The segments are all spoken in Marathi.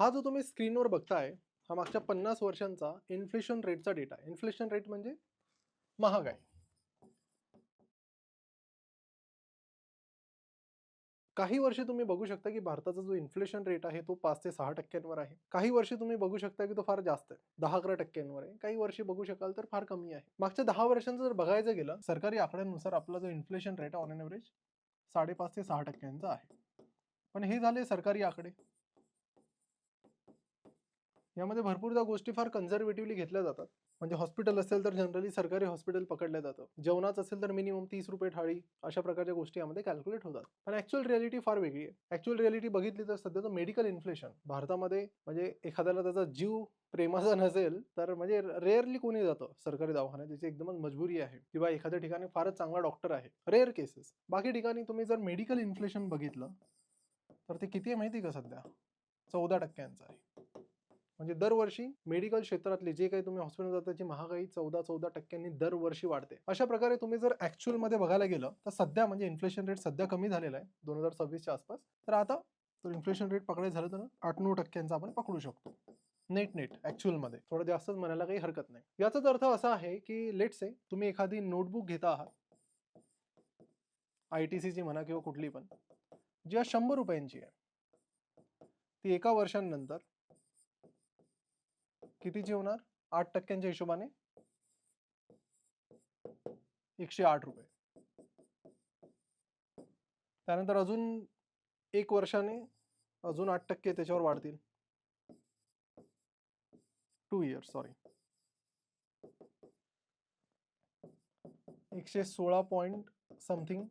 हा जो तुम्ही स्क्रीनवर बघताय, हा मागच्या 50 वर्षांचा इन्फ्लेशन रेटचा डेटा आहे. इन्फ्लेशन रेट म्हणजे महागाई. काही वर्षी तुम्ही बघू शकता, की भारताचा जो इन्फ्लेशन रेट आहे, तो 5 ते 6% आहे. काही वर्षी तुम्ही बघू शकता, की तो फार जास्त आहे. 10-11% आहे. काही वर्षी बघू शकाल तर फार कमी आहे. मागच्या 10 वर्षांचं जर बघायचं गेलं, सरकारी आकड्यांनुसार आपला जो इन्फ्लेशन रेट आहे ऑन एन एव्हरेज 5.5 ते 6% आहे. पण हे झाले सरकारी आकडे. यामध्ये भरपूरदा गोष्टी फार कन्झर्व्हेटिव्हली घेतल्या जातात. म्हणजे हॉस्पिटल असेल तर जनरली सरकारी हॉस्पिटल पकडलं जातं. जेवणाचं असेल तर मिनिमम ₹30 थाळी अशा प्रकारच्या गोष्टी यामध्ये कॅल्क्युलेट होतात. पण ॲक्चुअल रिॲलिटी फार वेगळी आहे. ॲक्चुअल रिॲलिटी बघितली तर सध्याचं मेडिकल इन्फ्लेशन भारतामध्ये म्हणजे एखाद्याला त्याचा जीव प्रेमाचा नसेल तर म्हणजे रेअरली कोणी जातं सरकारी दवाखान्यात. ज्याची एकदमच मजबुरी आहे किंवा एखाद्या ठिकाणी फारच चांगला डॉक्टर आहे. Rare cases. बाकी ठिकाणी तुम्ही जर मेडिकल इन्फ्लेशन बघितलं तर ते किती आहे माहिती आहे का सध्या? 14% आहे. म्हणजे दरवर्षी मेडिकल क्षेत्रातले जे काही तुम्ही हॉस्पिटल जाता त्याची महागाई 14% दरवर्षी वाढते. अशा प्रकारे तुम्ही जर ॲक्चुअलमध्ये बघायला गेलं तर सध्या म्हणजे इन्फ्लेशन रेट सध्या कमी झालेला आहे 2026च्या आसपास. तर आता जर इन्फ्लेशन रेट पकडायचं झालं तर 8-9% आपण पकडू शकतो. नेट ॲक्चुअलमध्ये. थोडं जास्तच म्हणायला काही हरकत नाही. याचाच अर्थ असा आहे की लेट्स से तुम्ही एखादी नोटबुक घेता आहात. ITCची म्हणा किंवा कुठली पण. जी आज ₹100 आहे. ती एका वर्षानंतर कितीची होणार? 8% हिशोबाने ₹108. त्यानंतर अजून 1 वर्षाने अजून 8% त्याच्यावर वाढतील. 2 इयर्स सॉरी. 116 पॉइंट समथिंग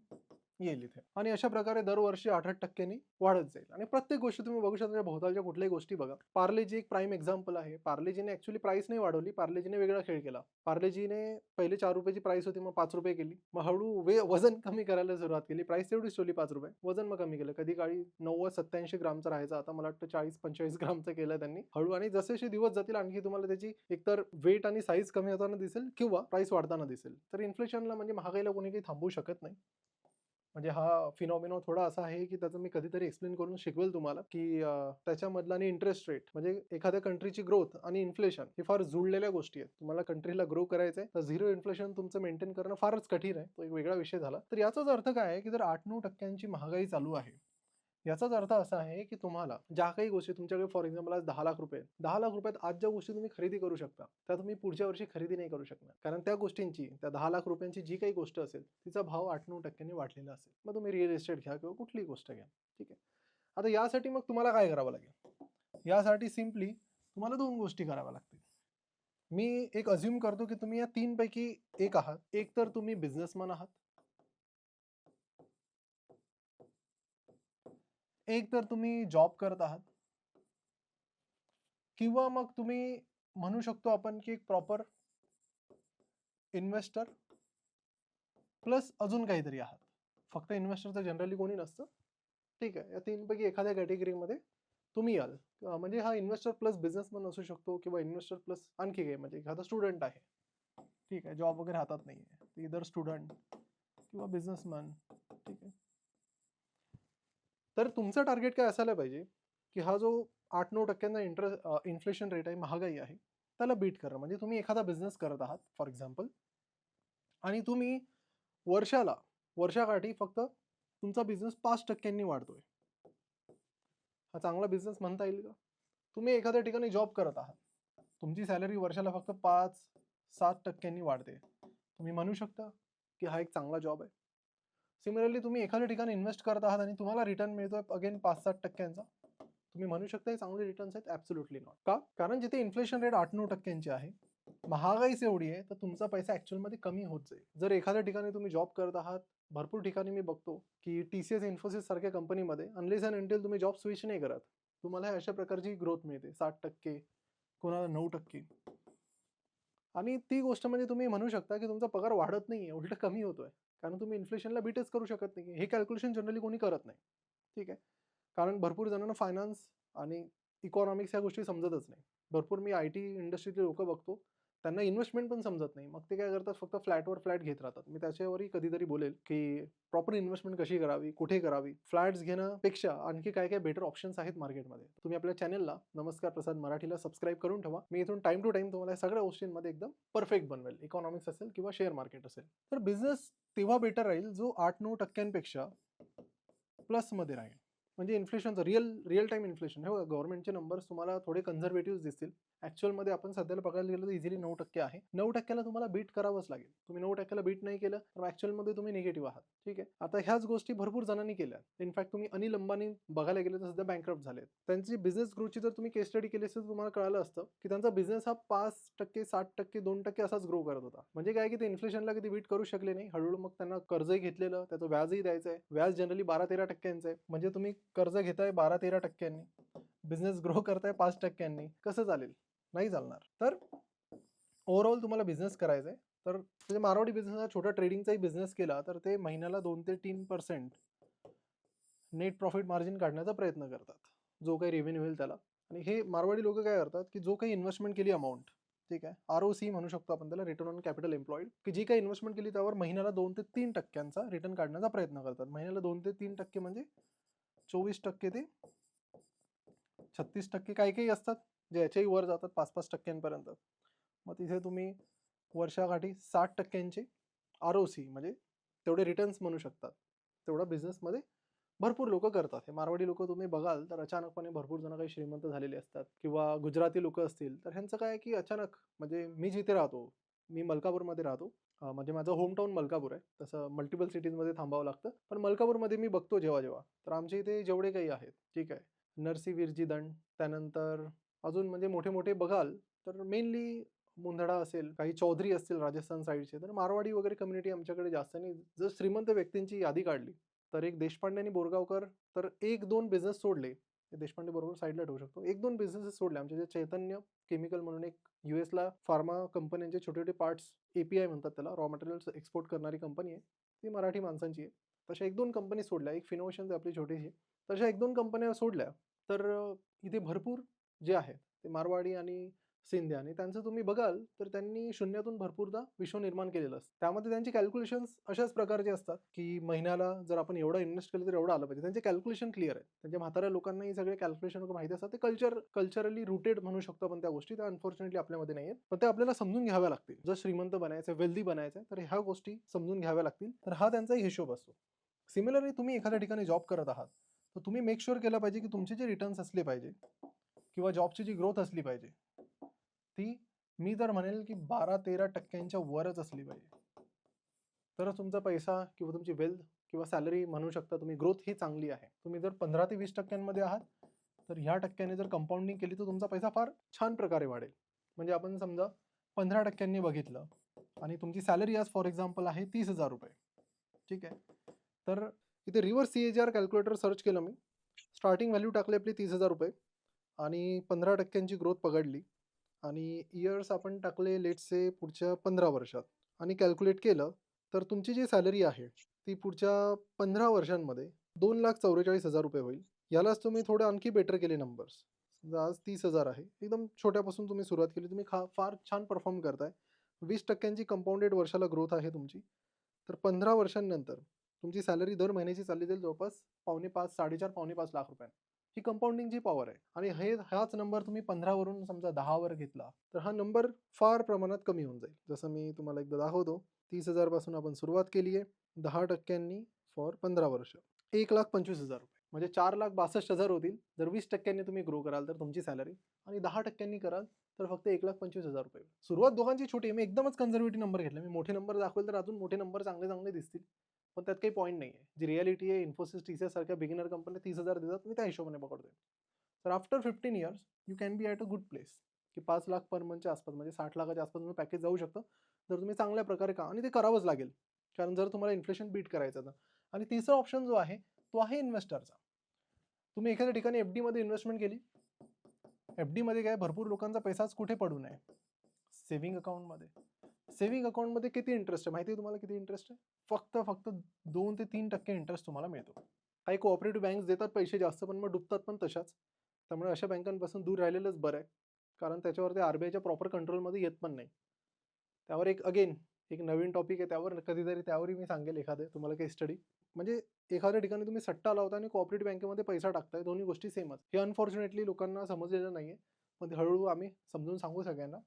येईल इथे आणि अशा प्रकारे दरवर्षी 8-8% वाढत जाईल आणि प्रत्येक गोष्ट तुम्ही बघू शकता भोवतालच्या कुठल्याही गोष्टी बघा. पार्लेजी एक प्राईम एक्झाम्पल आहे. पार्लेजीने ॲक्चुअली प्राइस नाही वाढवली. पार्लेजीने वेगळा खेळ केला. पार्लेजीने पहिले ₹4 ची प्राइस होती, मग ₹5 केली. मग हळू वजन कमी करायला सुरुवात केली. प्राइस तेवढीच ठेवली ₹5. वजन मग कमी केलं. कधी काळी 90-87 ग्रामचा राहायचा. आता मला वाटतं 40-45 ग्रामचं केलं त्यांनी हळू आणि जसे दिवस जातील आणखी तुम्हाला त्याची एकतर वेट आणि साईज कमी होताना दिसेल किंवा प्राइस वाढताना दिसेल. तर इन्फ्लेशनला म्हणजे महागाईला कोणी काही थांबवू शकत नाही. म्हणजे हा फिनॉमिना थोडा असा आहे, की त्याचं मी कधीतरी एक्सप्लेन करून शिकवेल तुम्हाला, की त्याच्यामधला आणि इंटरेस्ट रेट म्हणजे एखाद्या कंट्रीची ग्रोथ आणि इन्फ्लेशन हे फार जुळलेल्या गोष्टी आहेत. तुम्हाला कंट्रीला ग्रो करायचंय तर झिरो इन्फ्लेशन तुमचं मेंटेन करणं फारच कठीण आहे. तो एक वेगळा विषय झाला. तर याचाच अर्थ काय आहे, की जर 8-9% महागाई चालू आहे, याचाच अर्थ असा आहे, की तुम्हाला ज्या काही गोष्टी तुमच्याकडे फॉर एक्झाम्पल आज ₹10,00,000 आहेत. ₹10,00,000 आज ज्या गोष्टी तुम्ही खरेदी करू शकता, त्या तुम्ही पुढच्या वर्षी खरेदी नाही करू शकणार. कारण त्या गोष्टींची, त्या ₹10,00,000 ची जी काही गोष्ट असेल, तिचा भाव 8-9% वाढलेला असेल. मग तुम्ही रिअल इस्टेट घ्या किंवा कुठलीही गोष्ट घ्या. ठीक आहे. आता यासाठी मग तुम्हाला काय करावं लागेल? यासाठी सिम्पली तुम्हाला 2 गोष्टी कराव्या लागतील. मी एक अझ्युम करतो, की तुम्ही या 3 पैकी एक आहात. एक तर तुम्ही बिझनेसमन आहात. एक तर तुम्ही जॉब करत आहात. किंवा मग तुम्ही म्हणू शकतो आपण की एक प्रॉपर इन्व्हेस्टर प्लस अजून काहीतरी आहात. फक्त इन्व्हेस्टर तर जनरली कोणी नसतं. ठीक आहे. या 3 पैकी एखाद्या कॅटेगरीमध्ये तुम्ही याल. म्हणजे हा इन्व्हेस्टर प्लस बिझनेसमन असू शकतो किंवा इन्व्हेस्टर प्लस आणखी काही म्हणजे एखादा स्टुडंट आहे. ठीक आहे. जॉब वगैरे हातात नाहीये. ईदर स्टुडंट किंवा बिझनेसमन. ठीक आहे. तर तुमचं टार्गेट काय असायला पाहिजे, की हा जो 8-9% इन्फ्लेशन रेट आहे, महागाई आहे, त्याला बीट करणं. म्हणजे तुम्ही एखादा बिझनेस करत आहात फॉर एक्झाम्पल आणि तुम्ही वर्षाला वर्षाकाठी फक्त तुमचा बिझनेस 5% वाढतोय. हा चांगला बिझनेस म्हणता येईल का? तुम्ही एखाद्या ठिकाणी जॉब करत आहात. तुमची सॅलरी वर्षाला फक्त 5-7% वाढते. तुम्ही म्हणू शकता, की हा एक चांगला जॉब आहे. सिमिलरली तुम्ही एखाद्या ठिकाणी इन्व्हेस्ट करत आहात आणि तुम्हाला रिटर्न मिळतोय अगेन 5-7%चा. तुम्ही म्हणू शकता हे चांगले रिटर्न्स आहेत? Absolutely not. का? कारण जिथे इन्फ्लेशन रेट 8-9% आहे, महागाईच एवढी आहे, तर तुमचा पैसा ॲक्चुअलमध्ये कमी होत जाईल. जर एखाद्या ठिकाणी तुम्ही जॉब करत आहात, भरपूर ठिकाणी मी बघतो, की TCS, Infosys सारख्या कंपनीमध्ये अनलेस अँड अंटिल तुम्ही जॉब स्विच नाही करत, तुम्हाला अशा प्रकारची ग्रोथ मिळते 7%, कोणाला 9%. आणि ती गोष्ट म्हणजे तुम्ही म्हणू शकता, की तुमचा पगार वाढत नाहीये, उलट कमी होतोय. कारण तुम्ही इन्फ्लेशनला बीटच करू शकत नाही. हे कॅल्क्युलेशन जनरली कोणी करत नाही. ठीक आहे. कारण भरपूर जणांना फायनान्स आणि इकॉनॉमिक्स ह्या गोष्टी समजतच नाही. भरपूर मी IT इंडस्ट्रीतले लोकं बघतो. त्यांना इन्व्हेस्टमेंट पण समजत नाही. मग ते काय करतात, फक्त फ्लॅटवर फ्लॅट घेत राहतात. मी त्याच्यावरही कधीतरी बोलेल, की प्रॉपर इन्व्हेस्टमेंट कशी करावी, कुठे करावी. फ्लॅट्स घेण्यापेक्षा आणखी काय-काय बेटर ऑप्शन्स आहेत मार्केटमध्ये. तुम्ही आपल्या चॅनलला नमस्कार प्रसाद मराठीला सबस्क्राईब करून ठेवा. मी इथून टाईम टू टाईम तुम्हाला सगळ्या गोष्टींमध्ये एकदम परफेक्ट बनवेल. इकॉनॉमिक्स असेल किंवा शेअर मार्केट असेल. तर बिझनेस तेव्हा बेटर राहील, जो 8-9% प्लसमध्ये राहील. म्हणजे इन्फ्लेशनचं रिअल टाईम इन्फ्लेशन. हे बघा, गव्हर्नमेंटचे नंबर्स तुम्हाला थोडे कन्झर्वेटिव्ह दिसतील. ॲक्चुअलमध्ये आपण सध्याला बघायला गेलं तर इझिली 9% आहे. 9%ला तुम्हाला बीट करावंच लागेल. तुम्ही 9%ला बीट नाही केलं तर ॲक्चुअलमध्ये तुम्ही निगेटिव्ह आहात. ठीक आहे. आता ह्याच गोष्टी भरपूर जणांनी केल्या. इनफॅक्ट तुम्ही अनिल अंबानी बघायला गेले तर सध्या बँकरप्ट झालेत. त्यांची बिझनेस ग्रोथची जर तुम्ही केस स्टडी केली असेल तर तुम्हाला कळालं असतं, की त्यांचा बिझनेस हा 5%, 7%, 2% असाच ग्रो करत होता. म्हणजे काय, की ते इन्फ्लेशनला कधी बीट करू शकले नाही. हळूहळू मग त्यांना कर्जही घेतलेलं, त्याचं व्याजही द्यायचं आहे. व्याज जनरली 12-13% आहे. म्हणजे तुम्ही कर्ज घेताय 12-13%, बिझनेस ग्रो करताय 5%. कसं चालेल? नाही चालणार. तर ओव्हरऑल तुम्हाला बिझनेस करायचा आहे. तर म्हणजे मारवाडी बिझनेस हा छोटा ट्रेडिंगचाही बिझनेस केला तर ते महिन्याला 2 ते 3% नेट प्रॉफिट मार्जिन काढण्याचा प्रयत्न करतात. जो काही रेव्हेन्यू होईल त्याला. आणि हे मारवाडी लोकं काय करतात, की जो काही इन्व्हेस्टमेंट केली अमाउंट, ठीक आहे. आर-ओ-सी म्हणू शकतो आपण त्याला, रिटर्न ऑन कॅपिटल एम्प्लॉईड, की जी काही इन्व्हेस्टमेंट केली त्यावर महिन्याला 2 ते 3% रिटर्न काढण्याचा प्रयत्न करतात. महिन्याला 2 ते 3% म्हणजे 24% ते 36% काही-काही असतात, जे याच्याही वर जातात 5-5% मग तिथे तुम्ही वर्षाकाठी 60% आर-ओ-सी म्हणजे तेवढे रिटर्न्स म्हणू शकतात. तेवढा बिझनेसमध्ये भरपूर लोकं करतात. हे मारवाडी लोकं तुम्ही बघाल तर अचानकपणे भरपूर जण काही श्रीमंत झालेले असतात किंवा गुजराती लोकं असतील, तर ह्यांचं काय आहे, की अचानक म्हणजे मी जिथे राहतो, मी मलकापूरमध्ये राहतो. म्हणजे माझं होम टाउन मलकापूर आहे. तसं मल्टिपल सिटीजमध्ये थांबावं लागतं. पण मलकापूरमध्ये मी बघतो जेव्हा-जेव्हा, तर आमच्या इथे जेवढे काही आहेत, ठीक आहे. नरसी दंड, त्यानंतर अजून म्हणजे मोठे-मोठे बघाल तर मेनली मुंदडा असेल, काही चौधरी असतील राजस्थान साईडचे, तर मारवाडी वगैरे कम्युनिटी आमच्याकडे जास्त नाही. जर श्रीमंत व्यक्तींची यादी काढली, तर एक देशपांडे आणि बोरगावकर तर 1-2 बिझनेस सोडले. ते देशपांडे बरोबर साईडला ठेवू शकतो. 1-2 बिझनेसेस सोडले. आमचे जे चैतन्य केमिकल म्हणून एक यूएसला फार्मा कंपन्यांचे छोटे-छोटे पार्ट्स, ए-पी-आय म्हणतात त्याला, रॉ मटेरियल्स एक्सपोर्ट करणारी कंपनी आहे. ती मराठी माणसांची आहे. तशा 1-2 कंपनी सोडल्या. एक फिनोव्हेशन्स आहे आपली छोटीशी. तशा 1-2 कंपन्या सोडल्या, तर इथे भरपूर जे आहेत ते मारवाडी आणि सिंधी आणि त्यांचं तुम्ही बघाल तर त्यांनी शून्यातून भरपूरदा विश्व निर्माण केलेलं असतं. त्यामध्ये त्यांची कॅल्क्युलेशन्स अशाच प्रकारचे असतात, की महिन्याला जर आपण एवढं इन्व्हेस्ट केलं तर एवढं आलं पाहिजे. त्यांचे कॅल्क्युलेशन क्लिअर आहे. त्यांच्या म्हाताऱ्या लोकांना हे सगळे कॅल्क्युलेशन माहिती असतात. ते कल्चरली रूटेड म्हणू शकतो आपण त्या गोष्टी. त्या अनफॉर्च्युनेटली आपल्यामध्ये नाही आहेत. पण ते आपल्याला समजून घ्याव्या लागतील. जर श्रीमंत बनायचं, वेल्दी बनायचं तर ह्या गोष्टी समजून घ्याव्या लागतील. तर हा त्यांचाही हिशोब असतो. सिमिलरली तुम्ही एखाद्या ठिकाणी जॉब करत आहात, तर तुम्ही मेक शुअर केलं पाहिजे, की तुमचे जे रिटर्न्स असले पाहिजे किंवा जॉबची जी ग्रोथ असली पाहिजे, ती मी तर म्हणेल, की 12-13% वरच असली पाहिजे. तरच तुमचा पैसा किंवा तुमची वेल्थ किंवा सॅलरी म्हणू शकता तुम्ही, ग्रोथ ही चांगली आहे. तुम्ही जर 15 ते 20% आहात, तर ह्या टक्क्याने जर कंपाऊंडिंग केली तर तुमचा पैसा फार छान प्रकारे वाढेल. म्हणजे आपण समजा 15% बघितलं आणि तुमची सॅलरी आज फॉर एक्झाम्पल आहे ₹30,000. ठीक आहे. तर इथे रिव्हर्स सी-ए-जी-आर कॅल्क्युलेटर सर्च केलं मी. स्टार्टिंग व्हॅल्यू टाकली आपली ₹30,000 आणि 15% ग्रोथ पकडली आणि इयर्स आपण टाकले लेट्स से पुढच्या 15 वर्षात आणि कॅल्क्युलेट केलं, तर तुमची जी सॅलरी आहे, ती पुढच्या 15 वर्षांमध्ये ₹2,44,000 होईल. यालाच तुम्ही थोडं आणखी बेटर केले नंबर्स. समजा आज 30,000 आहे. एकदम छोट्यापासून तुम्ही सुरुवात केली. तुम्ही फार छान परफॉर्म करताय. 20% कंपाउंडेड वर्षाला ग्रोथ आहे तुमची. तर 15 वर्षांनंतर तुमची सॅलरी दर महिन्याची चालली जाईल जवळपास ₹4.5, 4.5, ₹5.5 लाख. ही कंपाउंडिंगची पॉवर आहे आणि हाच नंबर तुम्ही 15 वरून समजा 10 वर घेतला, तर हा नंबर फार प्रमाणात कमी होऊन जाईल. जसं मी तुम्हाला एकदा दाखवतो. 30,000 पासून आपण सुरुवात केली आहे. 10% फॉर 15 वर्ष. ₹1,25,000 म्हणजे 4,62,000 होतील. जर 20% तुम्ही ग्रो कराल तर तुमची सॅलरी आणि 10% कराल तर फक्त ₹1,25,000. सुरुवात दोघांची छोटी आहे. मी एकदमच कन्झर्वेटिव्ह नंबर घेतला. मी मोठे नंबर दाखवेल तर अजून मोठे नंबर चांगले दिसतील. पण त्यात काही पॉइंट नाही आहे. जी रिॲलिटी आहे, इन्फोसिस, टी-सी-एस सारख्या बिगिनर कंपन्या 30,000 देतात. मी त्या हिशोबाने पकडतोय. तर after 15 years you can be at a good place, की 5 लाख पर मंथच्या आसपास म्हणजे 60 लाखाच्या आसपास तुम्ही पॅकेज जाऊ शकतं. जर तुम्ही चांगल्या प्रकारे आणि ते करावंच लागेल. कारण जर तुम्हाला इन्फ्लेशन बीट करायचं तर. आणि तिसरा ऑप्शन जो आहे, तो आहे इन्व्हेस्टरचा. तुम्ही एखाद्या ठिकाणी एफ-डीमध्ये इन्व्हेस्टमेंट केली. एफ-डीमध्ये काय भरपूर लोकांचा पैसाच कुठे पडू नये? सेव्हिंग अकाउंटमध्ये. सेव्हिंग अकाउंटमध्ये किती इंटरेस्ट आहे माहिती आहे तुम्हाला किती इंटरेस्ट आहे? फक्त 2 ते 3% इंटरेस्ट तुम्हाला मिळतो. काही कोऑपरेटिव्ह बँक्स देतात पैसे जास्त पण मग डुबतात पण तशाच. त्यामुळे अशा बँकांपासून दूर राहिलेलंच बरं आहे. कारण त्याच्यावरती आर-बी-आयच्या प्रॉपर कंट्रोलमध्ये येत पण नाही. त्यावर एक अगेन एक नवीन टॉपिक आहे, त्यावर कधीतरी त्यावरही मी सांगेल एखादं तुम्हाला केस स्टडी. म्हणजे एखाद्या ठिकाणी तुम्ही सट्टा लावता आणि कोऑपरेटिव्ह बँकेमध्ये पैसा टाकताय, दोन्ही गोष्टी सेमच. हे अनफॉर्च्युनेटली लोकांना समजलेलं नाहीये, पण ते हळूहळू आम्ही समजून सांगू सगळ्यांना.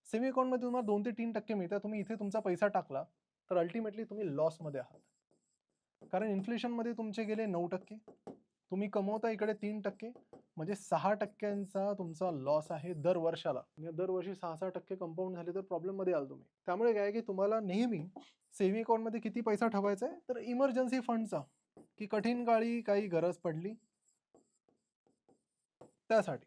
सेव्हिंग अकाउंटमध्ये तुम्हाला 2 ते 3% मिळतात. तुम्ही इथे तुमचा पैसा टाकला तर अल्टिमेटली तुम्ही लॉसमध्ये आहात. कारण इन्फ्लेशनमध्ये तुमचे गेले 9%, तुम्ही कमवता इकडे 3%, म्हणजे 6% तुमचा लॉस आहे दर वर्षाला. म्हणजे दरवर्षी 6-6% कंपाऊंड झाले तर प्रॉब्लेममध्ये याल तुम्ही. त्यामुळे काय आहे की तुम्हाला नेहमी सेव्हिंग अकाउंटमध्ये किती पैसा ठेवायचा आहे, तर इमर्जन्सी फंडचा, की कठीण काळी काही गरज पडली त्यासाठी.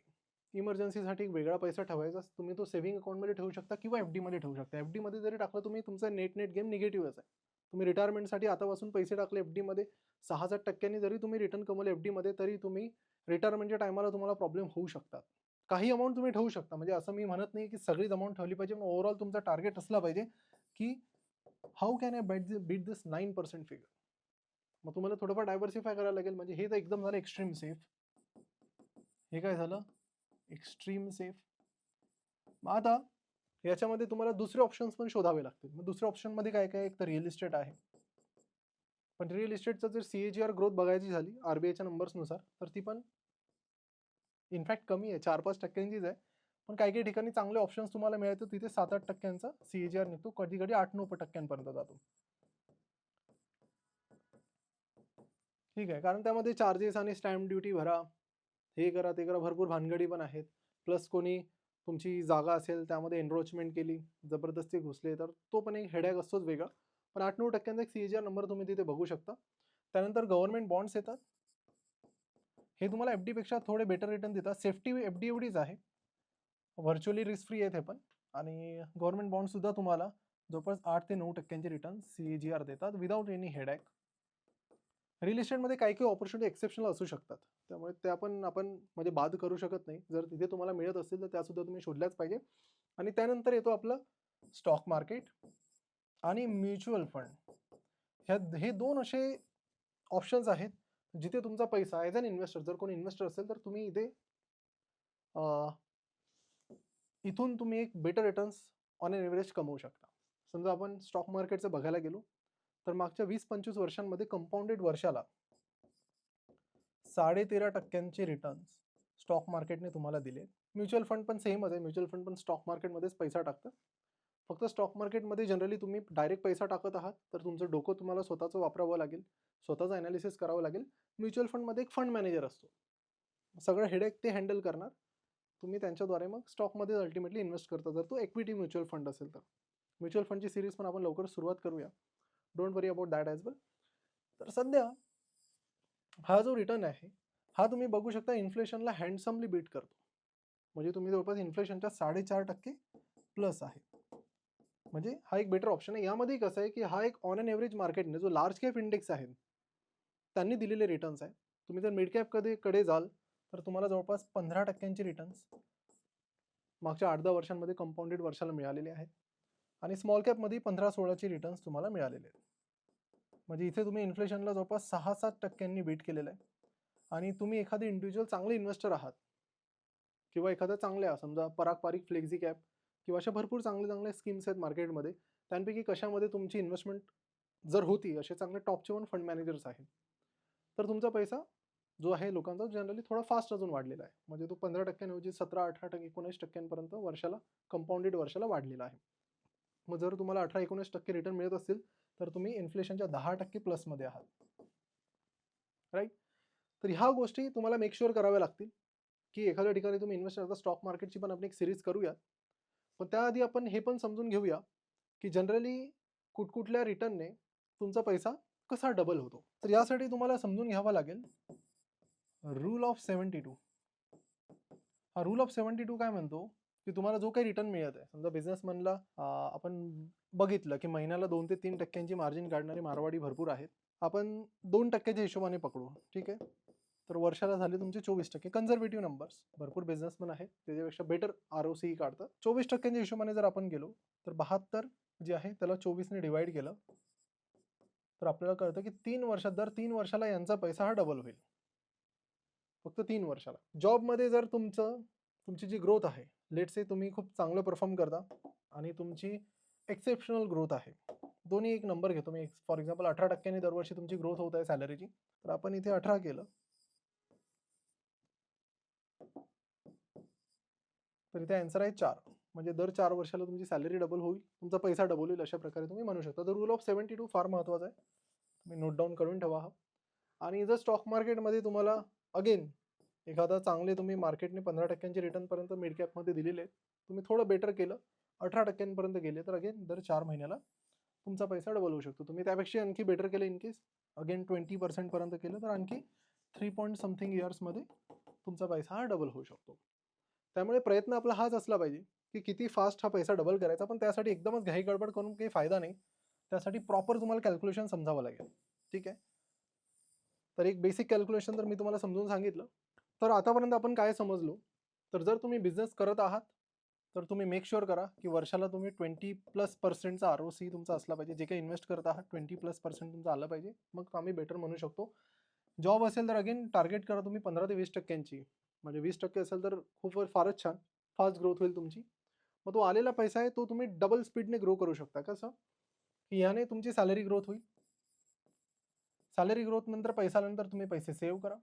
इमर्जन्सीसाठी एक वेगळा पैसा ठेवायचा. तुम्ही तो सेव्हिंग अकाउंटमध्ये ठेवू शकता किंवा एफ-डीमध्ये ठेवू शकता. एफ-डीमध्ये जरी टाकलं तुम्ही, तुमचा नेट गेम निगेटिव्हच आहे. तुम्ही रिटायरमेंटसाठी आतापासून पैसे टाकले एफ-डीमध्ये, 6-7% जरी तुम्ही रिटर्न कमवले एफ-डीमध्ये, तरी तुम्ही रिटायरमेंटच्या टायमाला तुम्हाला प्रॉब्लेम होऊ शकतात. काही अमाउंट तुम्ही ठेवू शकता. म्हणजे असं मी म्हणत नाही की सगळीच अमाउंट ठेवली पाहिजे. पण ओव्हरऑल तुमचा टार्गेट असला पाहिजे की how can I beat this 9% figure. मग तुम्हाला थोडंफार डायव्हर्सिफाय करायला लागेल. म्हणजे हे तर एकदम झालं एक्स्ट्रीम सेफ. हे काय झालं? Extreme safe. मग आता याच्यामध्ये तुम्हाला दुसरे ऑप्शन्स पण शोधावे लागतील. मग दुसऱ्या ऑप्शनमध्ये काय काय? एक तर रिअल इस्टेट आहे. पण रिअल इस्टेटचं जर CAGR ग्रोथ बघायची झाली RBIच्या नंबर्सनुसार, तर ती पण इनफॅक्ट कमी आहे, 4-5%चीच आहे. पण काही काही ठिकाणी चांगले ऑप्शन्स तुम्हाला मिळतात, तिथे 7-8%चा CAGR निघतो, कधी कधी 8-9% जातो. ठीक आहे, कारण त्यामध्ये चार्जेस आणि स्टॅम्प ड्युटी भरा, हे करा ते करा, भरपूर भानगडी पण आहेत. प्लस कोणी तुमची जागा असेल त्यामध्ये एनरोचमेंट केली, जबरदस्ती घुसले, तर तो पण एक हेडॅक असतोच वेगळा. पण 8-9% एक CAGR नंबर तुम्ही तिथे बघू शकता. त्यानंतर गव्हर्नमेंट बॉन्ड्स येतात. हे तुम्हाला FD पेक्षा थोडे बेटर रिटर्न देतात. सेफ्टी FD एवढीच आहे, व्हर्च्युअली रिस्क फ्री आहे ते पण. आणि गव्हर्नमेंट बॉन्ड सुद्धा तुम्हाला जवळपास 8 ते 9% रिटर्न CAGR देतात विदाउट एनी हेडॅक. रिअल इस्टेटमध्ये काही काही ऑपॉर्च्युनिटी एक्सेप्शनल असू शकतात, त्यामुळे त्या पण आपण म्हणजे बाद करू शकत नाही. जर तिथे तुम्हाला मिळत असतील तर त्यासुद्धा तुम्ही शोधल्याच पाहिजे. आणि त्यानंतर येतो आपलं स्टॉक मार्केट आणि म्युच्युअल फंड. हे 2 असे ऑप्शन्स आहेत जिथे तुमचा पैसा ॲज अन इन्व्हेस्टर, जर कोणी इन्व्हेस्टर असेल तर तुम्ही इथे इथून तुम्ही एक better returns on an average कमवू शकता. समजा आपण स्टॉक मार्केटचं बघायला गेलो तर मागच्या 20-25 वर्षांमध्ये कंपाऊंडेड वर्षाला 13.5% रिटर्न्स स्टॉक मार्केटने तुम्हाला दिले. म्युच्युअल फंड पण सेमच आहे. म्युच्युअल फंड पण स्टॉक मार्केटमध्येच पैसा टाकतं. फक्त स्टॉक मार्केटमध्ये जनरली तुम्ही डायरेक्ट पैसा टाकत आहात, तर तुमचं डोकं तुम्हाला स्वतःचं वापरावं लागेल, स्वतःचं ॲनालिसिस करावं लागेल. म्युच्युअल फंडमध्ये एक फंड मॅनेजर असतो, सगळं हेडेक ते हँडल करणार. तुम्ही त्यांच्याद्वारे मग स्टॉकमध्ये अल्टिमेटली इन्व्हेस्ट करता, जर तो इक्विटी म्युच्युअल फंड असेल तर. म्युच्युअल फंडची सिरीज पण आपण लवकर सुरुवात करूया. Don't worry about that as well. तर सध्या हा जो रिटर्न आहे, हा तुम्ही बघू शकता इन्फ्लेशनला हँडसमली बीट करतो. म्हणजे तुम्ही जवळपास इन्फ्लेशनच्या 4.5% प्लस आहे. म्हणजे हा एक बेटर ऑप्शन आहे. यामध्ये कसं आहे की हा एक ऑन एन एव्हरेज मार्केटने जो लार्ज कॅप इंडेक्स आहे त्यांनी दिलेले रिटर्न्स आहे. तुम्ही जर मिड कॅप कडे जाल तर तुम्हाला जवळपास 15% रिटर्न्स मागच्या 8-10 वर्षांमध्ये कंपाऊंडेड वर्षाला मिळालेले आहेत. आणि स्मॉल कॅपमध्ये 15-16चे रिटर्न्स तुम्हाला मिळालेले आहेत. म्हणजे इथे तुम्ही इन्फ्लेशनला जवळपास 6-7% बीट केलेलं आहे. आणि तुम्ही एखादे इंडिव्हिज्युअल चांगले इन्व्हेस्टर आहात किंवा एखाद्या चांगल्या समजा पराग पारिक, फ्लेक्झी कॅप किंवा अशा भरपूर चांगले चांगले स्कीम्स आहेत मार्केटमध्ये, त्यांपैकी कशामध्ये तुमची इन्व्हेस्टमेंट जर होती, असे चांगले टॉपचे पण फंड मॅनेजर्स आहेत, तर तुमचा पैसा जो आहे लोकांचा जनरली थोडा फास्ट अजून वाढलेला आहे. म्हणजे तो 15% ऐवजी 17-18%, 19% वर्षाला कंपाऊंडेड वर्षाला वाढलेला आहे. मग जर तुम्हाला 18-19% रिटर्न मिळत असतील तर तुम्ही इन्फ्लेशनच्या 10% प्लसमध्ये आहात, राईट. तर ह्या गोष्टी तुम्हाला मेक शुअर कराव्या लागतील की एखाद्या ठिकाणी तुम्ही इन्व्हेस्ट करता. स्टॉक मार्केटची पण आपण एक सिरीज करूया, पण त्याआधी आपण हे पण समजून घेऊया की जनरली कुठकुठल्या रिटर्नने तुमचा पैसा कसा डबल होतो. तर यासाठी तुम्हाला समजून घ्यावा लागेल रूल ऑफ 72. हा रूल ऑफ 72 काय म्हणतो की तुम्हाला जो काही रिटर्न मिळत आहे, समजा बिझनेसमॅनला आपण बघितलं की महिन्याला 2 ते 3% मार्जिन काढणारे मारवाडी भरपूर आहेत. आपण 2%च्या हिशोबाने पकडू, ठीक आहे. तर वर्षाला झाले तुमचे 24%. कन्झर्वेटिव्ह नंबर्स, भरपूर बिझनेसमॅन आहेत त्याच्यापेक्षा बेटर ROCE काढतात. 24%च्या हिशोबाने जर आपण गेलो तर 72 जे आहे त्याला 24ने डिवाइड केलं तर आपल्याला कळतं की 3 वर्षात, दर 3 वर्षाला यांचा पैसा हा डबल होईल. फक्त 3 वर्षाला. जॉबमध्ये जर तुमची जी ग्रोथ आहे, लेट्स से तुम्ही खूप चांगलं परफॉर्म करता आणि तुमची एक्सेप्शनल ग्रोथ आहे. दोन्ही एक नंबर घेतो मी. फॉर एक्झाम्पल 18% दरवर्षी तुमची ग्रोथ होत आहे सॅलरीची. तर आपण इथे 18 केलं. तर इथे आन्सर आहे 4. म्हणजे दर 4 वर्षाला तुमची सॅलरी डबल होईल, तुमचा पैसा डबल होईल, अशा प्रकारे तुम्ही म्हणू शकता. तर रूल ऑफ 72 फार महत्त्वाचा आहे. तुम्ही नोट डाऊन करून ठेवा हा. आणि जर स्टॉक मार्केटमध्ये तुम्हाला अगेन एखादा चांगले तुम्ही मार्केटने 15% रिटर्नपर्यंत मिड कॅपमध्ये दिलेले आहेत, तुम्ही थोडं बेटर केलं, 18% गेले, तर अगेन दर 4 महिन्याला तुमचा पैसा डबल होऊ शकतो. तुम्ही त्यापेक्षा आणखी बेटर केलं इन केस अगेन 20% केलं, तर आणखी 3 पॉइंट समथिंग इयर्समध्ये तुमचा पैसा हा डबल होऊ शकतो. त्यामुळे प्रयत्न आपला हाच असला पाहिजे की किती फास्ट हा पैसा डबल करायचा. पण त्यासाठी एकदमच घाई गडबड करून काही फायदा नाही. त्यासाठी प्रॉपर तुम्हाला कॅल्क्युलेशन समजावं लागेल. ठीक आहे. तर एक बेसिक कॅल्क्युलेशन तर मी तुम्हाला समजून सांगितलं. तर आतापर्यंत आपण काय समजलो, तर जर तुम्ही बिझनेस करत आहात तर तुम्ही मेक शुअर करा की वर्षाला तुम्ही 20+% ROC तुमचा असला पाहिजे. जे काही इन्व्हेस्ट करत आहात 20+% तुमचं आलं पाहिजे. मग आम्ही बेटर म्हणू शकतो. जॉब असेल तर अगेन टार्गेट करा तुम्ही 15 ते 20%. म्हणजे 20% असेल तर खूप फारच छान, फास्ट ग्रोथ होईल तुमची. मग तो आलेला पैसा आहे तो तुम्ही डबल स्पीडने ग्रो करू शकता. कसं की याने तुमची सॅलरी ग्रोथ होईल. सॅलरी ग्रोथ नंतर पैसा आल्यानंतर तुम्ही पैसे सेव्ह करा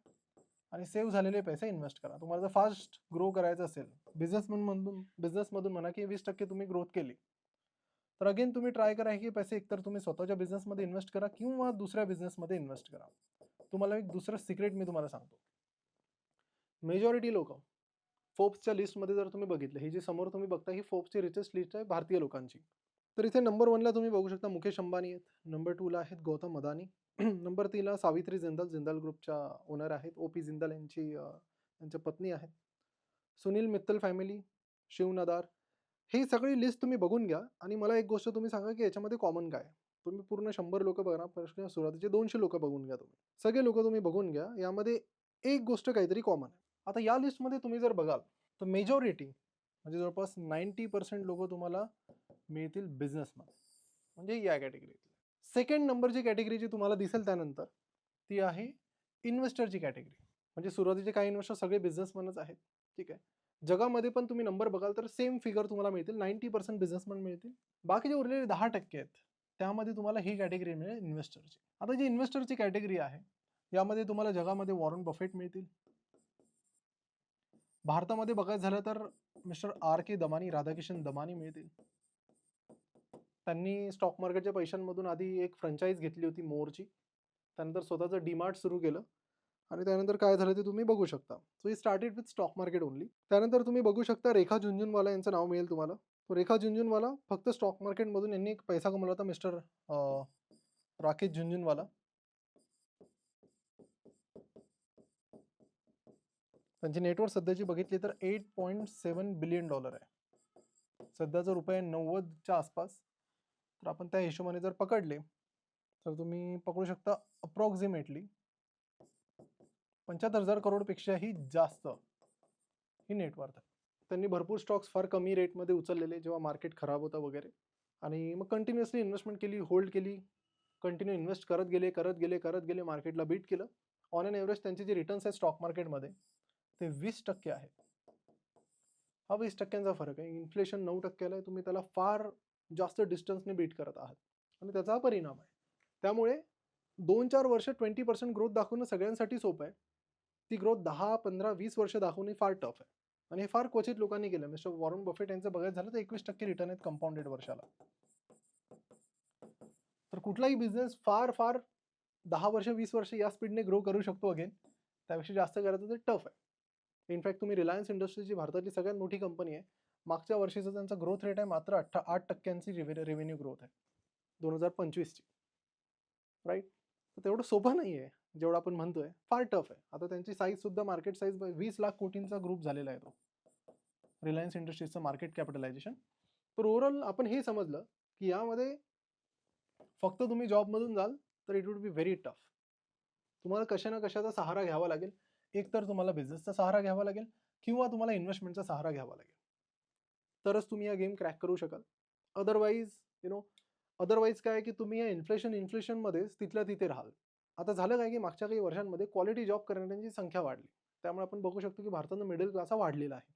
आणि सेव्ह झालेले पैसे इन्व्हेस्ट करा. तुम्हाला जर फास्ट ग्रो करायचं असेल बिझनेसमधून म्हणा की 20% तुम्ही ग्रोथ केली, तर अगेन तुम्ही ट्राय करा की पैसे एकतर तुम्ही स्वतःच्या बिझनेसमध्ये इन्व्हेस्ट करा किंवा दुसऱ्या बिझनेसमध्ये इन्व्हेस्ट करा. तुम्हाला एक दुसरं सिक्रेट मी तुम्हाला सांगतो. मेजॉरिटी लोक फोर्ब्सच्या लिस्टमध्ये जर तुम्ही बघितलं, ही जी समोर तुम्ही बघता ही फोर्ब्सची रिचेस्ट लिस्ट आहे भारतीय लोकांची. तर इथे नंबर 1ला तुम्ही बघू शकता मुकेश अंबानी आहेत, नंबर 2ला आहेत गौतम अदानी, नंबर 3ला सावित्री जिंदाल, जिंदाल ग्रुपच्या ओनर आहेत. ओ.पी. जिंदाल यांच्या पत्नी आहेत. सुनील मित्तल फॅमिली, शिव नदार, ही सगळी लिस्ट तुम्ही बघून घ्या आणि मला एक गोष्ट तुम्ही सांगा की याच्यामध्ये कॉमन काय आहे. तुम्ही पूर्ण 100 लोक बघा, प्रश्न सुरुवातीचे 200 लोक बघून घ्या. तुम्ही सगळे लोक तुम्ही बघून घ्या, यामध्ये एक गोष्ट काहीतरी कॉमन आहे. आता या लिस्टमध्ये तुम्ही जर बघाल तर मेजॉरिटी म्हणजे जवळपास 90% लोक तुम्हाला मिळतील बिझनेसमध्ये, म्हणजे या कॅटेगरीत. सेकंड नंबरची कॅटेगरी जी तुम्हाला दिसेल त्यानंतर ती आहे इन्व्हेस्टरची कॅटेगरी. म्हणजे सुरुवातीचे काही इन्व्हेस्टर सगळे बिझनेसमॅनच आहेत. ठीक आहे. जगामध्ये पण तुम्ही नंबर बघाल तर सेम फिगर तुम्हाला मिळतील. 90% बिझनेसमॅन मिळतील. बाकी जे उरलेले 10% आहेत त्यामध्ये तुम्हाला ही कॅटेगरी मिळेल इन्व्हेस्टरची. आता जी इन्व्हेस्टरची कॅटेगरी आहे यामध्ये तुम्हाला जगामध्ये वॉरन बफेट मिळतील. भारतामध्ये बघायचं झालं तर मिस्टर R.K. दमानी, राधाकिशन दमानी मिळतील. त्यांनी स्टॉक मार्केटच्या पैशांमधून आधी एक फ्रँचाईज घेतली होती मोरची. त्यानंतर स्वतःचं डीमार्ट सुरू केलं आणि त्यानंतर काय झालं ते तुम्ही बघू शकता. So he started with stock market only. त्यानंतर तुम्ही बघू शकता रेखा झुनझुनवाला यांचं नाव मिळेल तुम्हाला. तो रेखा झुनझुनवाला फक्त स्टॉक मार्केटमधून यांनी एक पैसा कमवला होता मिस्टर राकेश झुनझुनवाला. त्यांची नेटवर्थ सध्याची बघितली तर $8.7 बिलियन आहे. सध्याचा रुपये 90च्या आसपास. तर आपण त्या हिशोबाने जर पकडले तर तुम्ही पकडू शकता अप्रॉक्सिमेटली 75,000 करोडपेक्षाही जास्त ही नेटवर्थ आहे. त्यांनी भरपूर स्टॉक्स फार कमी रेटमध्ये उचललेले जेव्हा मार्केट खराब होतं वगैरे, आणि मग कंटिन्युअसली इन्व्हेस्टमेंट केली, होल्ड केली, कंटिन्यू इन्व्हेस्ट करत गेले, मार्केटला बीट केलं. ऑन एन एव्हरेज त्यांचे जे रिटर्न्स आहेत स्टॉक मार्केटमध्ये ते 20% आहेत. हा 20%चा फरक आहे. इन्फ्लेशन 9%ला आहे. तुम्ही त्याला फार जास्त डिस्टन्सने बीट करत आहात आणि त्याचा हा परिणाम आहे. त्यामुळे 2-4 वर्ष 20% ग्रोथ दाखवणं सगळ्यांसाठी सोपं आहे. ती ग्रोथ 10, 15, 20 वर्ष दाखवणे फार टफ आहे आणि हे फार क्वचित लोकांनी केलं. मिस्टर वॉरन बफेट यांचं बघायचं झालं तर 21% रिटर्न आहेत कंपाऊंडेड वर्षाला. तर कुठलाही बिझनेस फार 10 वर्ष 20 वर्ष या स्पीडने ग्रो करू शकतो अगेन. त्यापेक्षा जास्त करायचं तर टफ आहे. इनफॅक्ट तुम्ही रिलायन्स इंडस्ट्रीज जी भारतातली सगळ्यात मोठी कंपनी आहे, मागच्या वर्षीचा त्यांचा ग्रोथ रेट आहे मात्र 8% रेव्हेन्यू ग्रोथ आहे 2025ची. राईट. तर तेवढं सोपं नाही आहे जेवढं आपण म्हणतोय, फार टफ आहे. आता त्यांची साईज सुद्धा मार्केट साईज 20 लाख कोटींचा ग्रुप झालेला आहे तो रिलायन्स इंडस्ट्रीजचं मार्केट कॅपिटलायझेशन. तर ओव्हरऑल आपण हे समजलं की यामध्ये फक्त तुम्ही जॉबमधून जाल तर it would be very tough. तुम्हाला कशा ना कशाचा सहारा घ्यावा लागेल. एक तर तुम्हाला बिझनेसचा सहारा घ्यावा लागेल किंवा तुम्हाला इन्व्हेस्टमेंटचा सहारा घ्यावा लागेल. तरच तुम्ही हा गेम क्रॅक करू शकाल. अदरवाईज काय की तुम्ही या इन्फ्लेशनमध्येच तिथल्या तिथे राहाल. आता झालं काय की मागच्या काही वर्षांमध्ये क्वालिटी जॉब करणाऱ्यांची संख्या वाढली. त्यामुळे आपण बघू शकतो की भारताचा मिडल क्लास हा वाढलेला आहे.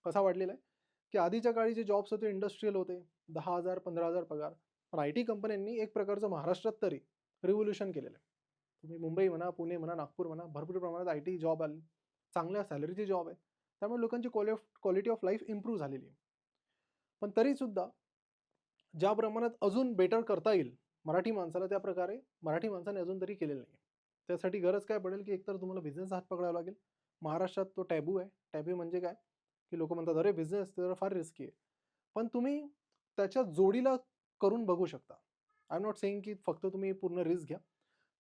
कसा वाढलेला आहे? की आधीच्या काळी जे जॉब्स होते इंडस्ट्रियल होते, 10,000 15,000 पगार. पण आय टी कंपन्यांनी एक प्रकारचं महाराष्ट्रात तरी रिव्होल्यूशन केलेलं आहे. तुम्ही मुंबई म्हणा, पुणे म्हणा, नागपूर म्हणा, भरपूर प्रमाणात आय टी जॉब आले, चांगल्या सॅलरीचे जॉब आहेत. त्यामुळे लोकांची क्वालिटी ऑफ लाईफ इम्प्रूव्ह झालेली आहे. पण तरीसुद्धा ज्या प्रमाणात अजून बेटर करता येईल मराठी माणसाला, त्या प्रकारे मराठी माणसाने अजून तरी केलेलं नाही. त्यासाठी गरज काय पडेल, की एकतर तुम्हाला बिझनेस हात पकडावा लागेल. महाराष्ट्रात तो टॅबू आहे. टॅबू म्हणजे काय, की लोकं म्हणतात, "अरे बिझनेस तर फार रिस्की आहे." पण तुम्ही त्याच्या जोडीला करून बघू शकता. आय एम नॉट सेइंग की फक्त तुम्ही पूर्ण रिस्क घ्या,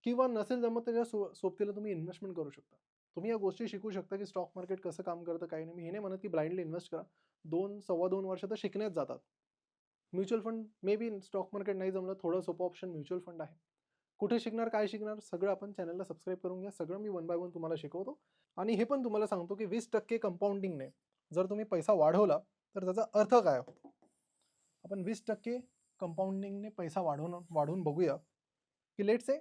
किंवा नसेल जमत त्याच्या सोबतीला तुम्ही इन्व्हेस्टमेंट करू शकता. तुम्ही या गोष्टी शिकू शकता, की स्टॉक मार्केट कसं काम करतं, काही नाही. मी हे नाही म्हणत, की ब्लाइंडली इन्व्हेस्ट करा. 2 सव्वा 2 वर्ष तर शिकण्यात जातात. Mutual fund may be stock market नाही जमलं, थोडं सोपं ऑप्शन म्युच्युअल फंड आहे. कुठे शिकणार, काय शिकणार, सगळं आपण चॅनलला सबस्क्राईब करून घ्या. सगळं मी वन बाय वन तुम्हाला शिकवतो. आणि हे पण तुम्हाला सांगतो, की 20% कंपाऊंडिंगने जर तुम्ही पैसा वाढवला, तर त्याचा अर्थ काय होतो? आपण 20% कंपाऊंडिंगने पैसा वाढवून बघूया, की लेट्स से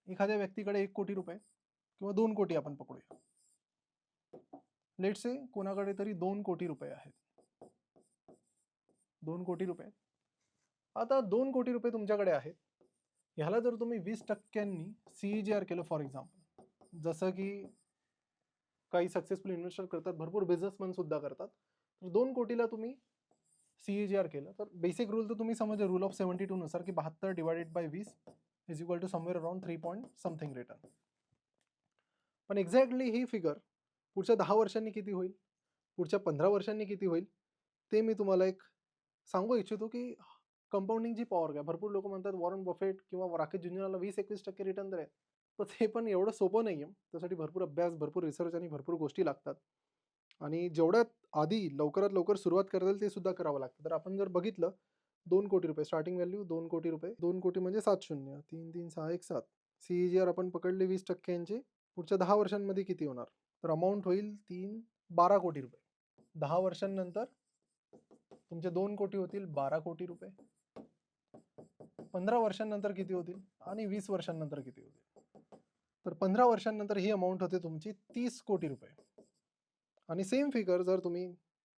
एखाद्या व्यक्तीकडे 1 कोटी रुपये किंवा 2 कोटी आपण पकडूया. लेट्स से कोणाकडे तरी 2 कोटी रुपये आहेत. 2 कोटी रुपये. आता 2 कोटी रुपये तुमच्याकडे आहेत. ह्याला जर तुम्ही 20%नी CAGR केलं फॉर एक्झाम्पल, जसं की काही सक्सेसफुल इन्व्हेस्टर करतात, भरपूर बिझनेसमन सुद्धा करतात. तर 2 कोटीला तुम्ही CAGR केलं, तर बेसिक रूल तर तुम्ही समजले, रूल ऑफ 72 नुसार, की 72 divided by 20 is equal to somewhere around 3 point something return. पण एक्झॅक्टली ही फिगर पुढच्या 10 वर्षांनी किती होईल, पुढच्या 15 वर्षांनी किती होईल, ते मी तुम्हाला एक सांगू इच्छितो, की कंपाऊंडिंगची पॉवर काय. भरपूर लोक म्हणतात वॉरन बफेट किंवा राकेश जुंजनला 20-21% रिटर्न तर आहे. तर ते पण एवढं सोपं नाही आहे. त्यासाठी भरपूर अभ्यास, भरपूर रिसर्च आणि भरपूर गोष्टी लागतात. आणि जेवढ्यात आधी लवकरात लवकर सुरुवात करता येईल ते सुद्धा करावं लागतं. तर आपण जर बघितलं, 2 कोटी रुपये स्टार्टिंग व्हॅल्यू, 2 कोटी रुपये, 2 कोटी म्हणजे 7 शून्य, 3 3 6 1 7. CAGR आपण पकडले 20%चे, पुढच्या 10 वर्षांमध्ये किती होणार? तर अमाउंट होईल 12 कोटी रुपये. 10 वर्षांनंतर तुमचे 2 कोटी होतील 12 कोटी रुपये. 15 वर्षांनंतर किती होतील आणि 20 वर्षांनंतर किती होतील? तर 15 वर्षांनंतर ही अमाउंट होते तुमची 30 कोटी रुपये. आणि सेम फिगर जर तुम्ही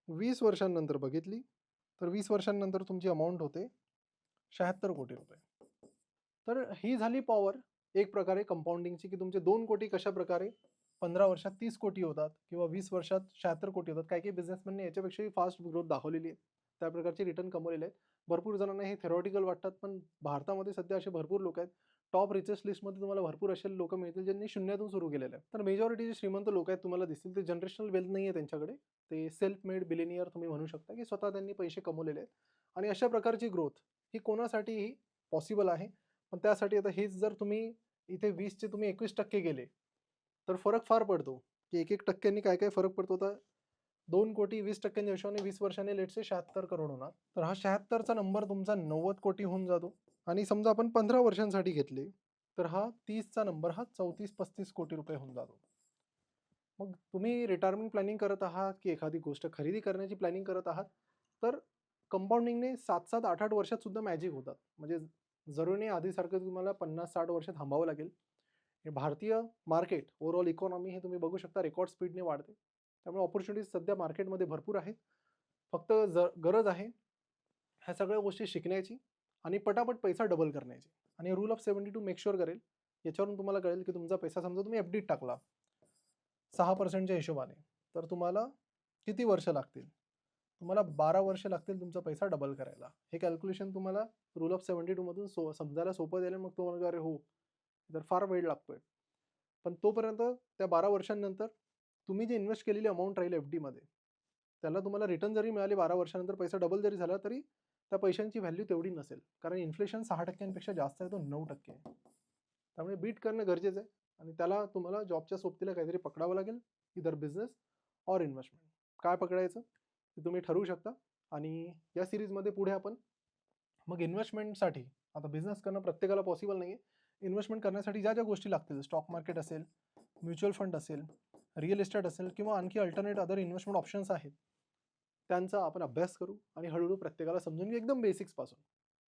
20 वर्षांनंतर बघितली, तर 20 वर्षांनंतर तुमची अमाउंट होते 76 कोटी रुपये. तर ही झाली पॉवर एक प्रकारे कंपाऊंडिंगची, की तुमचे 2 कोटी कशाप्रकारे 15 वर्षात 30 कोटी होतात किंवा 20 वर्षात 76 कोटी होतात. काही काही बिझनेसमॅनने याच्यापेक्षाही फास्ट ग्रोथ दाखवलेली आहे. त्या प्रकारचे रिटर्न कमवलेले आहेत. भरपूर जणांना हे थेरॉटिकल वाटतात, पण भारतामध्ये सध्या असे भरपूर लोक आहेत. टॉप रिचेस्ट लिस्टमध्ये तुम्हाला भरपूर असे लोक मिळतील ज्यांनी शून्यातून सुरू केलेलं आहे. तर मेजॉरिटी जे श्रीमंत लोक आहेत तुम्हाला दिसतील, ते जनरेशनल वेल्थ नाही आहे त्यांच्याकडे. ते सेल्फ मेड बिलिनियर तुम्ही म्हणू शकता, की स्वतः त्यांनी पैसे कमवलेले आहेत. आणि अशा प्रकारची ग्रोथ ही कोणासाठीही पॉसिबल आहे. पण त्यासाठी आता हेच जर तुम्ही इथे 20चे तुम्ही 21% गेले, तर फरक फार पडतो, की 1-1% काय काय फरक पडतो. तर 2 कोटी 20%च्या हिशोबाने 20 वर्षांनी लेट्स से 76 करोड होणार. तर हा 76चा नंबर तुमचा 90 कोटी होऊन जातो. आणि समजा आपण 15 वर्षांसाठी घेतले, तर हा 30चा नंबर हा 34-35 कोटी रुपये होऊन जातो. मग तुम्ही रिटायरमेंट प्लॅनिंग करत आहात, की एखादी गोष्ट खरेदी करण्याची प्लॅनिंग करत आहात, तर कंपाऊंडिंगने 7-7, 8-8 वर्षात सुद्धा मॅजिक होतात. म्हणजे जरुरी नाही आधीसारखं तुम्हाला 50-60 वर्ष थांबावं लागेल. हे भारतीय मार्केट, ओव्हरऑल इकॉनॉमी हे तुम्ही बघू शकता रेकॉर्ड स्पीडने वाढते. त्यामुळे अपॉर्च्युनिटीज सध्या मार्केटमध्ये भरपूर आहेत. फक्त गरज आहे ह्या सगळ्या गोष्टी शिकण्याची आणि पटापट पैसा डबल करण्याची. आणि रूल ऑफ 72 मेक शुअर करेल. याच्यावरून तुम्हाला कळेल, की तुमचा पैसा समजा तुम्ही एफ-डीत टाकला 6%च्या हिशोबाने, तर तुम्हाला किती वर्ष लागतील? तुम्हाला 12 वर्ष लागतील तुमचा पैसा डबल करायला. हे कॅल्क्युलेशन तुम्हाला रूल ऑफ 72 मधून समजायला सोपं जाईल. मग तुम्हाला अरे हो, तर फार वेळ लागतोय. पण तोपर्यंत त्या 12 वर्षांनंतर तुम्ही जी इन्व्हेस्ट केलेली अमाउंट राहील एफ-डीमध्ये, त्याला तुम्हाला रिटर्न जरी मिळाले 12 वर्षानंतर, पैसा डबल जरी झाला, तरी त्या पैशांची व्हॅल्यू तेवढी नसेल. कारण इन्फ्लेशन 6%पेक्षा जास्त आहे, तो 9% आहे. त्यामुळे बीट करणं गरजेचं आहे. आणि त्याला तुम्हाला जॉबच्या सोबतीला काहीतरी पकडावं लागेल, इदर बिझनेस ऑर इन्व्हेस्टमेंट. काय पकडायचं ते तुम्ही ठरवू शकता. आणि या सिरीजमध्ये पुढे आपण मग इन्व्हेस्टमेंटसाठी, आता बिझनेस करणं प्रत्येकाला पॉसिबल नाही आहे. इन्व्हेस्टमेंट करण्यासाठी ज्या ज्या गोष्टी लागतील, स्टॉक मार्केट असेल, म्युच्युअल फंड असेल, रिअल इस्टेट असेल किंवा आणखी अल्टरनेट अदर इन्व्हेस्टमेंट ऑप्शन्स आहेत, त्यांचा आपण अभ्यास करू आणि हळूहळू प्रत्येकाला समजून घेऊ एकदम बेसिक्सपासून.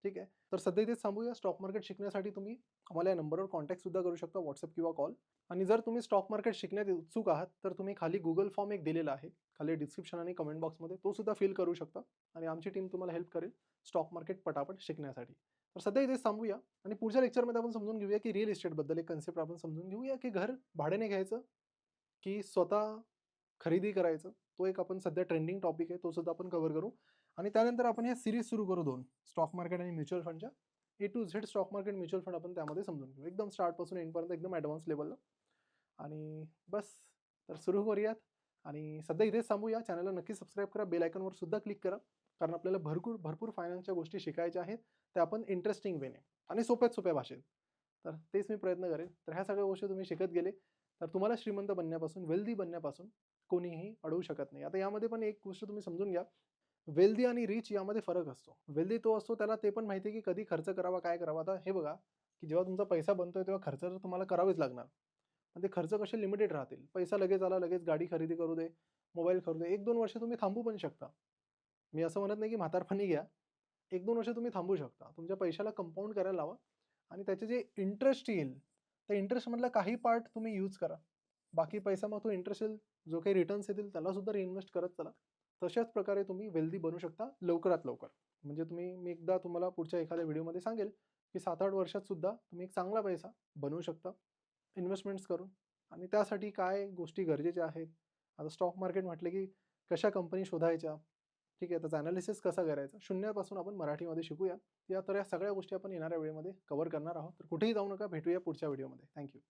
ठीक आहे. तर सध्या इथेच थांबूया. स्टॉक मार्केट शिकण्यासाठी तुम्ही आम्हाला या नंबरवर कॉन्टॅक्ट सुद्धा करू शकता, WhatsApp किंवा कॉल. आणि जर तुम्ही स्टॉक मार्केट शिकण्यात उत्सुक आहात, तर तुम्ही खाली Google फॉर्म एक दिलेला आहे. खाली डिस्क्रिप्शन आणि कमेंट बॉक्समध्ये तो सुद्धा फिल करू शकता आणि आमची टीम तुम्हाला हेल्प करेल स्टॉक मार्केट पटापट शिकण्यासाठी. तर सध्या इथेच थांबूया आणि पुढच्या लेक्चरमध्ये आपण समजून घेऊया, की रिअल इस्टेटबद्दल एक कन्सेप्ट आपण समजून घेऊया, की घर भाड्याने घ्यायचं, की स्वतः खरेदी करायचं. तो एक आपण सध्या ट्रेंडिंग टॉपिक आहे, तो सुद्धा आपण कव्हर करू. आणि त्यानंतर आपण ह्या सीरीज सुरू करू 2 स्टॉक मार्केट आणि म्युच्युअल फंडच्या. A to Z stock market, mutual fund आपण त्यामध्ये समजून घेऊ. एकदम स्टार्टपासून एंडपर्यंत एकदम ॲडव्हान्स लेव्हलला. आणि बस, तर सुरू करूयात. आणि सध्या इथेच थांबूया. चॅनलला नक्की सबस्क्राईब करा. बेल आयकॉनवर सुद्धा क्लिक करा. कारण आपल्याला भरपूर फायनान्सच्या गोष्टी शिकायच्या आहेत. त्या आपण इंटरेस्टिंग वेने आणि सोप्यात सोप्या भाषेत. तर तेच मी प्रयत्न करेन. तर ह्या सगळ्या गोष्टी तुम्ही शिकत गेले, तर तुम्हाला श्रीमंत बनण्यापासून, वेल्दी बनण्यापासून कोणीही अडवू शकत नाही. आता यामध्ये पण एक गोष्ट तुम्ही समजून घ्या. वेल्दी आणि रिच यामध्ये फरक असतो. वेल्दी तो असतो त्याला ते पण माहिती आहे, की कधी खर्च करावा, काय करावा. आता हे बघा, की जेव्हा तुमचा पैसा बनतोय तेव्हा खर्च तर तुम्हाला करावेच लागणार. पण ते खर्च कसे लिमिटेड राहतील. पैसा लगेच आला, लगेच गाडी खरेदी करू दे, मोबाईल खरेदी दे. 1-2 वर्ष तुम्ही थांबू पण शकता. मी असं म्हणत नाही, की म्हातारपणी घ्या. 1-2 वर्ष तुम्ही थांबू शकता. तुमच्या पैशाला कंपाऊंड करायला लावा आणि त्याचे जे इंटरेस्ट येईल, त्या इंटरेस्टमधला काही पार्ट तुम्ही यूज करा. बाकी पैसा मग तो इंटरेस्ट येईल, जो काही रिटर्न्स येतील त्याला सुद्धा रिइन्व्हेस्ट करत चला. तशाच प्रकारे तुम्ही वेल्दी बनू शकता लवकरात लवकर. म्हणजे मी एकदा तुम्हाला पुढच्या एखाद्या व्हिडिओमध्ये सांगेल, की 7-8 वर्षात सुद्धा तुम्ही एक चांगला पैसा बनवू शकता इन्व्हेस्टमेंट्स करून. आणि त्यासाठी काय गोष्टी गरजेच्या आहेत. आता स्टॉक मार्केट म्हटलं, की कशा कंपनी शोधायच्या, ठीक आहे, त्याचा एनालिसिस कसा करायचा, शून्यापासून आपण मराठीमध्ये शिकूया. तर या सगळ्या गोष्टी आपण येणाऱ्या वेळेमध्ये कव्हर करणार आहोत. तर कुठेही जाऊ नका. भेटूया पुढच्या व्हिडिओमध्ये. Thank you.